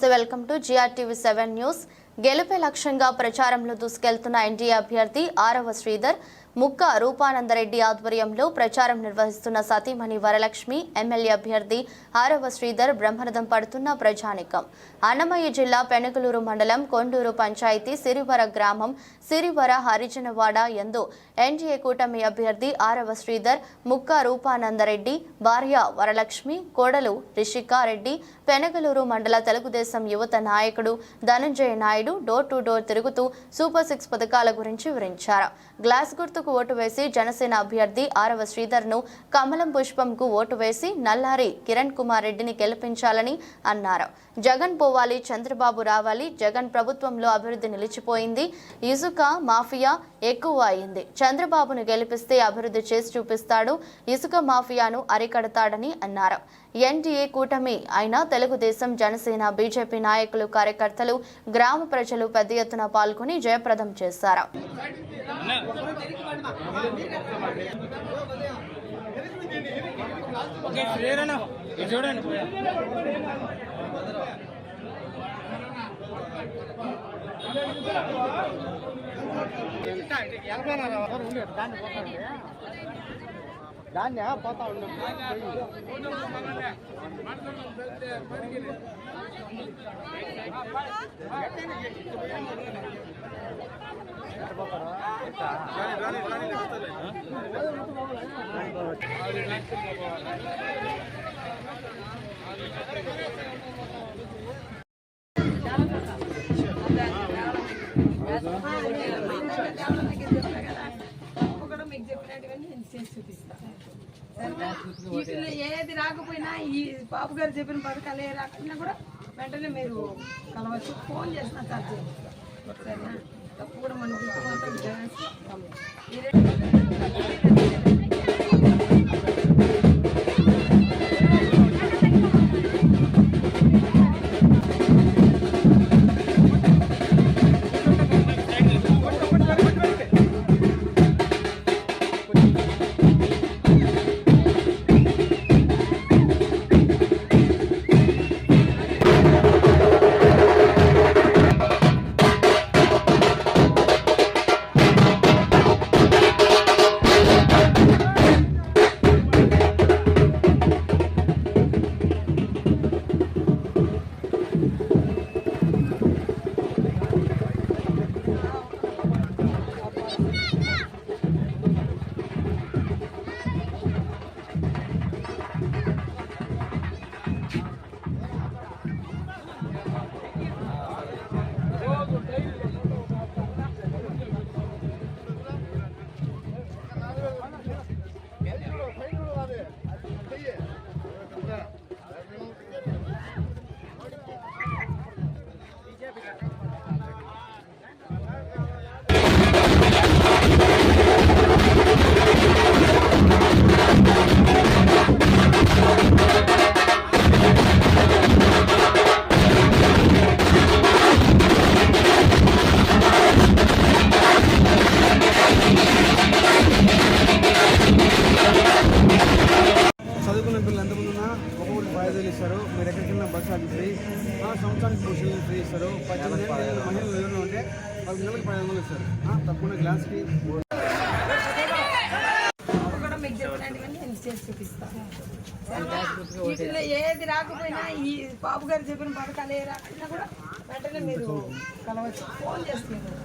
నమస్తే welcome to GRTV 7 news. గెలుపే లక్ష్యంగా ప్రచారంలో దూసుకెళ్తున్న ఎన్డీఏ అభ్యర్థి ఆరవ శ్రీధర్ ముక్క రూపానందరెడ్డి ఆధ్వర్యంలో ప్రచారం నిర్వహిస్తున్న సతీమణి వరలక్ష్మి, ఎమ్మెల్యే అభ్యర్థి ఆరవ శ్రీధర్ బ్రహ్మరథం పడుతున్న ప్రజానికం. అన్నమయ్య జిల్లా పెనుగలూరు మండలం కొండూరు పంచాయతీ సిరివర గ్రామం సిరివర హరిజనవాడ యందు ఎన్డీఏ కూటమి అభ్యర్థి ఆరవ శ్రీధర్, ముక్క రూపానందరెడ్డి భార్య వరలక్ష్మి, కోడలు రిషికారెడ్డి, పెనుగలూరు మండల తెలుగుదేశం యువత నాయకుడు Dhananjaya Naidu door to door తిరుగుతూ సూపర్ 6 పథకాల గురించి వివరించారు. గ్లాస్ గుర్తుకు ఓటు వేసి జనసేన అభ్యర్థి ఆరవ శ్రీధర్ ను కమలం పుష్పంకు ఓటు వేసి నల్లారి కిరణ్ కుమార్ రెడ్డిని గెలిపించాలని అన్నారు. జగన్ పోవాలి, చంద్రబాబు రావాలి, జగన్ ప్రభుత్వంలో అభివృద్ధి నిలిచిపోయింది, ఇసుక మాఫియా ఎక్కువ అయింది, చంద్రబాబును గెలిపిస్తే అభివృద్ధి చేసి చూపిస్తాడు, ఇసుక మాఫియాను అరికడతాడని అన్నారు. ఎన్డీఏ కూటమి అయిన తెలుగుదేశం, జనసేన, బీజేపీ నాయకులు, కార్యకర్తలు, గ్రామ ప్రజలు పెద్ద ఎత్తున పాల్గొని జయప్రదం చేశారు. దాన్ని పోతా ఉన్నాం. వీటిలో ఏది రాకపోయినా ఈ బాబు గారు చెప్పిన పథకాలు ఏ రాకపోయినా కూడా వెంటనే మీరు కలవచ్చు, ఫోన్ చేసిన సార్ సరేనా. తప్పు కూడా మన చదువుకున్న పిల్లలు ఎంతమంది ఉన్నా ఒక్కొక్కటి 5,000 ఇస్తారు. మీరు ఎక్కడికి వెళ్ళినా బస్సు అది ఫ్రీ. సంవత్సరానికి 3,000 ఫ్రీ ఇస్తారు. 18 ఏళ్ళు మహిళలు ఎవరైనా ఉంటే వాళ్ళకి నెలకి 500 ఇస్తారు. తప్పకుండా గ్లాస్కి మీకు చెప్పినట్టుగానే నేను చేసి చూపిస్తాను. వీటిలో ఏది రాకపోయినా ఈ బాబు గారు చెప్పిన పథకాలు ఏ రాకపోయినా కూడా వెంటనే మీరు కలవచ్చు, ఫోన్ చేస్తున్నారు.